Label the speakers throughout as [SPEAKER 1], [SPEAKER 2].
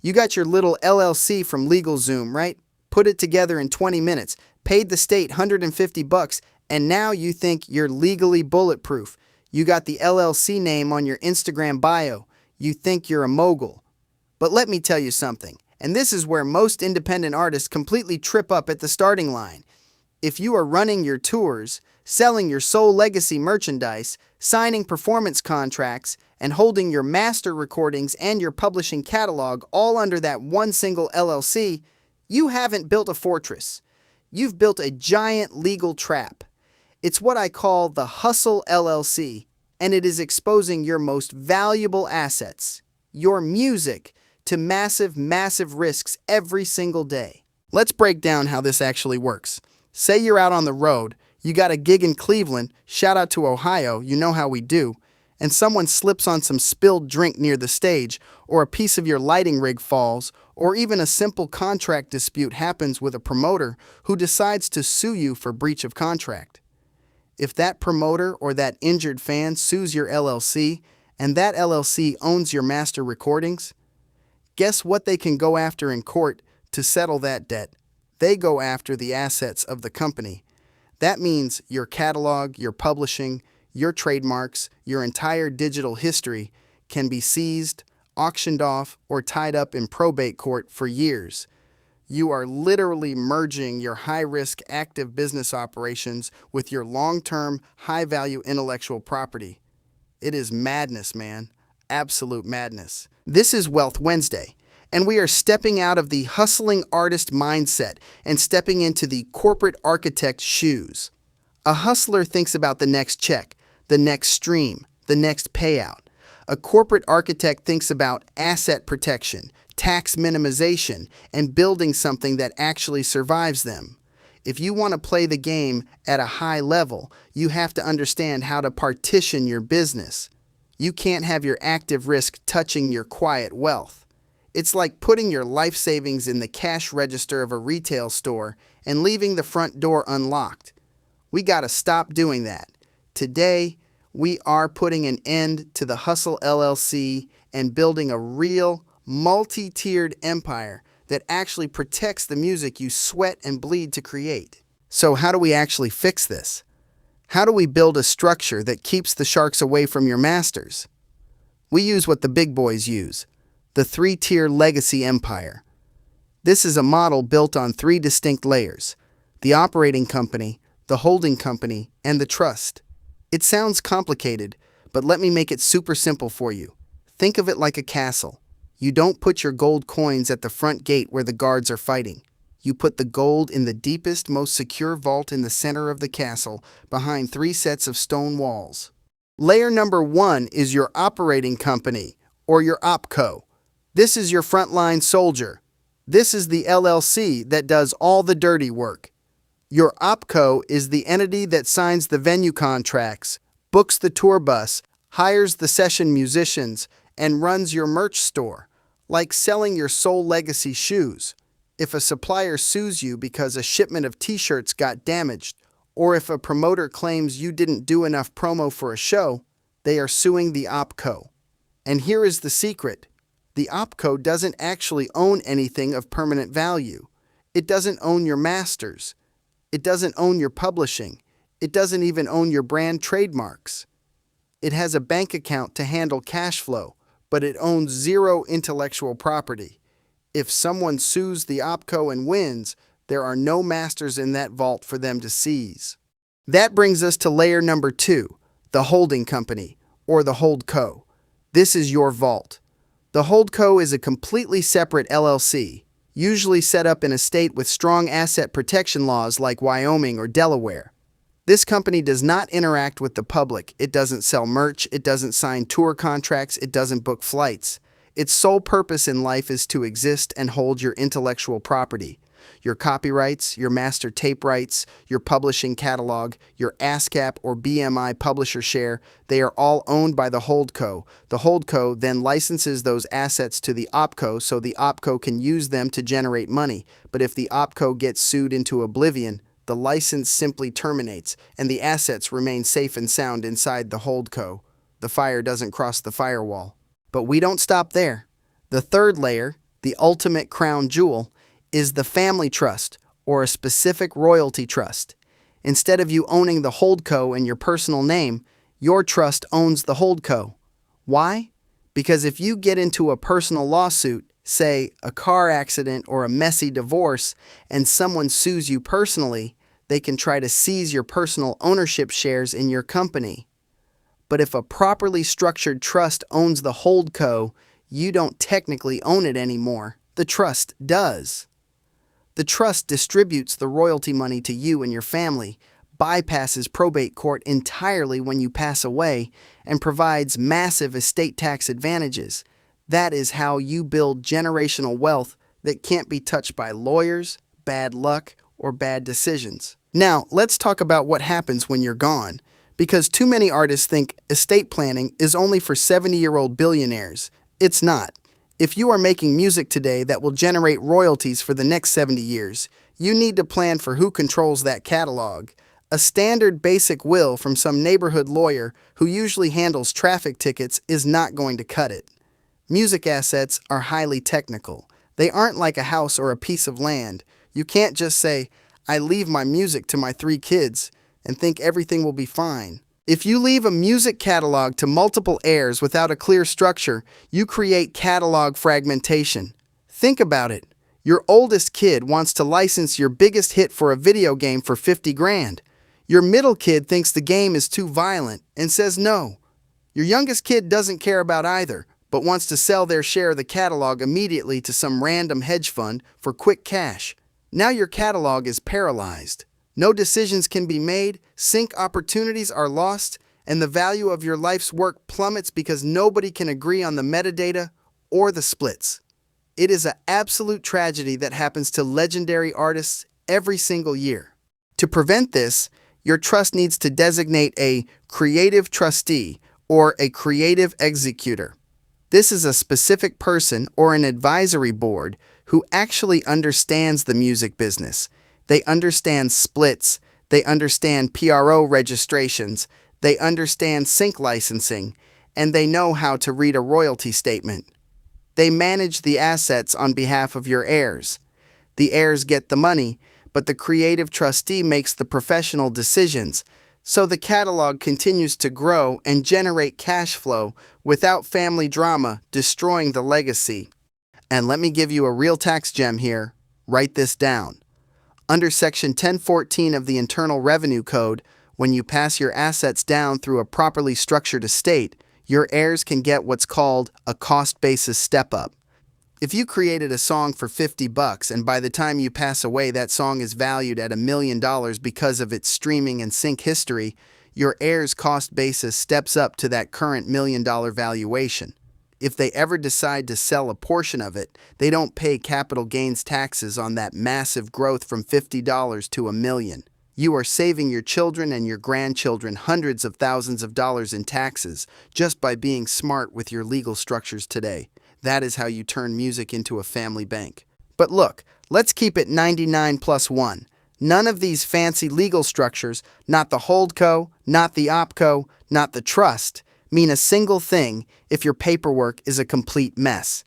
[SPEAKER 1] You got your little LLC from LegalZoom, right? Put it together in 20 minutes, paid the state $150, and now you think you're legally bulletproof. You got the LLC name on your Instagram bio. You think you're a mogul. But let me tell you something, and this is where most independent artists completely trip up at the starting line. If you are running your tours, selling your sole legacy merchandise, signing performance contracts, and holding your master recordings and your publishing catalog all under that one single LLC, you haven't built a fortress. You've built a giant legal trap. It's what I call the Hustle LLC, and it is exposing your most valuable assets, your music, to massive, massive risks every single day. Let's break down how this actually works. Say you're out on the road, you got a gig in Cleveland, shout out to Ohio, you know how we do, and someone slips on some spilled drink near the stage, or a piece of your lighting rig falls, or even a simple contract dispute happens with a promoter who decides to sue you for breach of contract. If that promoter or that injured fan sues your LLC, and that LLC owns your master recordings, guess what they can go after in court to settle that debt? They go after the assets of the company. That means your catalog, your publishing, your trademarks, your entire digital history can be seized, auctioned off, or tied up in probate court for years. You are literally merging your high-risk active business operations with your long-term, high-value intellectual property. It is madness, man. Absolute madness. This is Wealth Wednesday, and we are stepping out of the hustling artist mindset and stepping into the corporate architect shoes. A hustler thinks about the next check, the next stream, the next payout. A corporate architect thinks about asset protection, tax minimization, and building something that actually survives them. If you want to play the game at a high level, you have to understand how to partition your business. You can't have your active risk touching your quiet wealth. It's like putting your life savings in the cash register of a retail store and leaving the front door unlocked. We gotta stop doing that. Today, we are putting an end to the Hustle LLC and building a real, multi-tiered empire that actually protects the music you sweat and bleed to create. So how do we actually fix this? How do we build a structure that keeps the sharks away from your masters? We use what the big boys use, the three-tier legacy empire. This is a model built on three distinct layers: the operating company, the holding company, and the trust. It sounds complicated, but let me make it super simple for you. Think of it like a castle. You don't put your gold coins at the front gate where the guards are fighting. You put the gold in the deepest, most secure vault in the center of the castle, behind three sets of stone walls. Layer number 1 is your operating company, or your OpCo. This is your frontline soldier. This is the LLC that does all the dirty work. Your OpCo is the entity that signs the venue contracts, books the tour bus, hires the session musicians, and runs your merch store, like selling your sole legacy shoes. If a supplier sues you because a shipment of t-shirts got damaged, or if a promoter claims you didn't do enough promo for a show, they are suing the OpCo. And here is the secret. The OpCo doesn't actually own anything of permanent value. It doesn't own your masters. It doesn't own your publishing. It doesn't even own your brand trademarks. It has a bank account to handle cash flow, but it owns zero intellectual property. If someone sues the OpCo and wins, there are no masters in that vault for them to seize. That brings us to layer number 2, the holding company, or the holdco. This is your vault. The holdco is a completely separate LLC, usually set up in a state with strong asset protection laws like Wyoming or Delaware. This company does not interact with the public. It doesn't sell merch. It doesn't sign tour contracts. It doesn't book flights. Its sole purpose in life is to exist and hold your intellectual property. Your copyrights, your master tape rights, your publishing catalog, your ASCAP or BMI publisher share, they are all owned by the holdco. The holdco then licenses those assets to the OpCo so the OpCo can use them to generate money. But if the OpCo gets sued into oblivion, the license simply terminates and the assets remain safe and sound inside the holdco. The fire doesn't cross the firewall. But we don't stop there. The third layer, The ultimate crown jewel is the family trust or a specific royalty trust. Instead of you owning the holdco in your personal name, your trust owns the holdco. Why? Because if you get into a personal lawsuit, say a car accident or a messy divorce, and someone sues you personally, they can try to seize your personal ownership shares in your company. But if a properly structured trust owns the holdco, you don't technically own it anymore. The trust does. The trust distributes the royalty money to you and your family, bypasses probate court entirely when you pass away, and provides massive estate tax advantages. That is how you build generational wealth that can't be touched by lawyers, bad luck, or bad decisions. Now, let's talk about what happens when you're gone, because too many artists think estate planning is only for 70-year-old billionaires. It's not. If you are making music today that will generate royalties for the next 70 years, you need to plan for who controls that catalog. A standard basic will from some neighborhood lawyer who usually handles traffic tickets is not going to cut it. Music assets are highly technical. They aren't like a house or a piece of land. You can't just say, "I leave my music to my 3 kids," and think everything will be fine. If you leave a music catalog to multiple heirs without a clear structure, you create catalog fragmentation. Think about it. Your oldest kid wants to license your biggest hit for a video game for 50 grand. Your middle kid thinks the game is too violent and says no. Your youngest kid doesn't care about either, but wants to sell their share of the catalog immediately to some random hedge fund for quick cash. Now your catalog is paralyzed. No decisions can be made, sync opportunities are lost, and the value of your life's work plummets because nobody can agree on the metadata or the splits. It is an absolute tragedy that happens to legendary artists every single year. To prevent this, your trust needs to designate a creative trustee or a creative executor. This is a specific person or an advisory board who actually understands the music business. They understand splits, they understand PRO registrations, they understand sync licensing, and they know how to read a royalty statement. They manage the assets on behalf of your heirs. The heirs get the money, but the creative trustee makes the professional decisions, so the catalog continues to grow and generate cash flow without family drama destroying the legacy. And let me give you a real tax gem here. Write this down. Under Section 1014 of the Internal Revenue Code, when you pass your assets down through a properly structured estate, your heirs can get what's called a cost basis step-up. If you created a song for $50 and by the time you pass away that song is valued at $1 million because of its streaming and sync history, your heirs' cost basis steps up to that current $1 million valuation. If they ever decide to sell a portion of it, they don't pay capital gains taxes on that massive growth from $50 to $1 million. You are saving your children and your grandchildren hundreds of thousands of dollars in taxes just by being smart with your legal structures today. That is how you turn music into a family bank. But look, let's keep it 99 plus 1. None of these fancy legal structures, not the holdco, not the opco, not the trust, mean a single thing if your paperwork is a complete mess.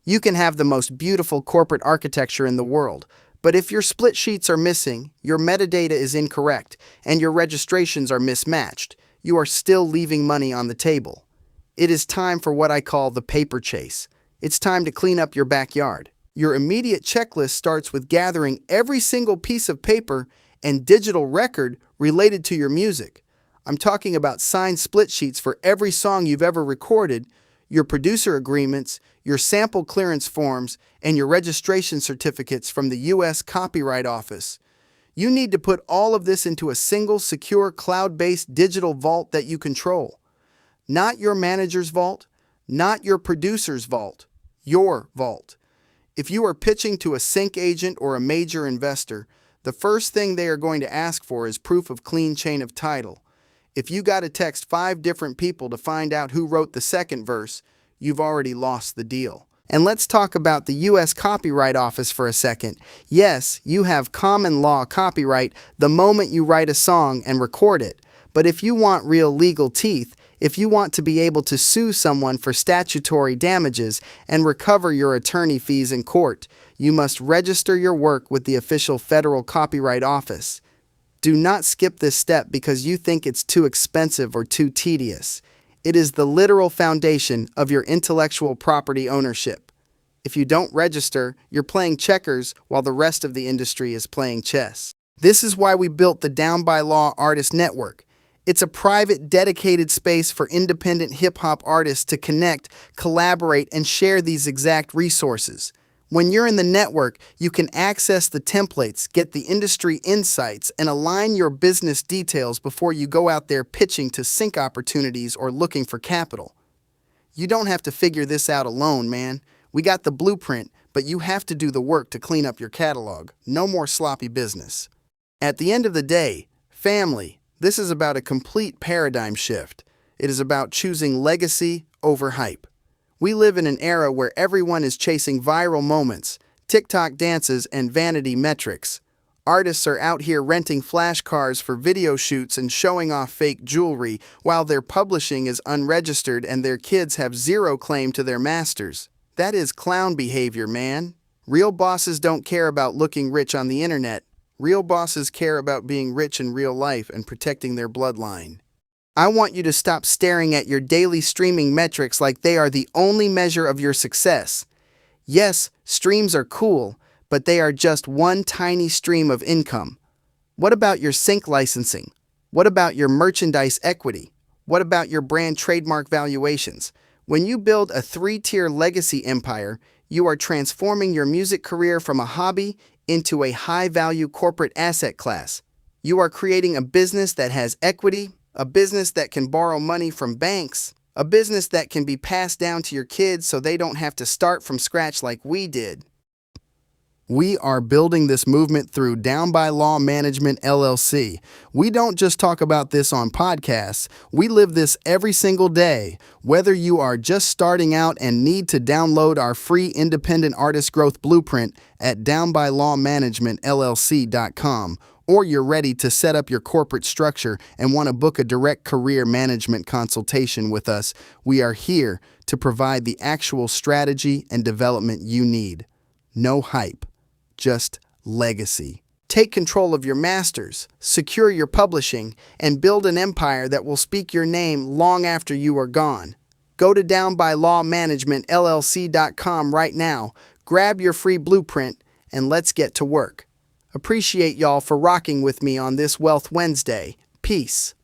[SPEAKER 1] You can have the most beautiful corporate architecture in the world, but if your split sheets are missing, your metadata is incorrect, and your registrations are mismatched, you are still leaving money on the table. It is time for what I call the paper chase. It's time to clean up your backyard. Your immediate checklist starts with gathering every single piece of paper and digital record related to your music. I'm talking about signed split sheets for every song you've ever recorded, your producer agreements, your sample clearance forms, and your registration certificates from the U.S. Copyright Office. You need to put all of this into a single, secure, cloud-based digital vault that you control. Not your manager's vault, not your producer's vault, your vault. If you are pitching to a sync agent or a major investor, the first thing they are going to ask for is proof of clean chain of title. If you got to text 5 different people to find out who wrote the second verse, you've already lost the deal. And let's talk about the U.S. Copyright Office for a second. Yes, you have common law copyright the moment you write a song and record it. But if you want real legal teeth, If you want to be able to sue someone for statutory damages and recover your attorney fees in court, you must register your work with the official Federal Copyright Office. Do not skip this step because you think it's too expensive or too tedious. It is the literal foundation of your intellectual property ownership. If you don't register, you're playing checkers while the rest of the industry is playing chess. This is why we built the Down by Law Artist Network. It's a private, dedicated space for independent hip-hop artists to connect, collaborate, and share these exact resources. When you're in the network, you can access the templates, get the industry insights, and align your business details before you go out there pitching to sync opportunities or looking for capital. You don't have to figure this out alone, man. We got the blueprint, but you have to do the work to clean up your catalog. No more sloppy business. At the end of the day, family, this is about a complete paradigm shift. It is about choosing legacy over hype. We live in an era where everyone is chasing viral moments, TikTok dances, and vanity metrics. Artists are out here renting flashcards for video shoots and showing off fake jewelry while their publishing is unregistered and their kids have zero claim to their masters. That is clown behavior, man. Real bosses don't care about looking rich on the internet. Real bosses care about being rich in real life and protecting their bloodline. I want you to stop staring at your daily streaming metrics like they are the only measure of your success. Yes, streams are cool, but they are just one tiny stream of income. What about your sync licensing? What about your merchandise equity? What about your brand trademark valuations? When you build a 3-tier legacy empire, you are transforming your music career from a hobby into a high-value corporate asset class. You are creating a business that has equity, a business that can borrow money from banks, a business that can be passed down to your kids so they don't have to start from scratch like we did. We are building this movement through Down by Law Management LLC. We don't just talk about this on podcasts. We live this every single day. Whether you are just starting out and need to download our free independent artist growth blueprint at downbylawmanagementllc.com, or you're ready to set up your corporate structure and want to book a direct career management consultation with us, we are here to provide the actual strategy and development you need. No hype. Just legacy. Take control of your masters, secure your publishing, and build an empire that will speak your name long after you are gone. Go to downbylawmanagementllc.com right now, grab your free blueprint, and let's get to work. Appreciate y'all for rocking with me on this Wealth Wednesday. Peace.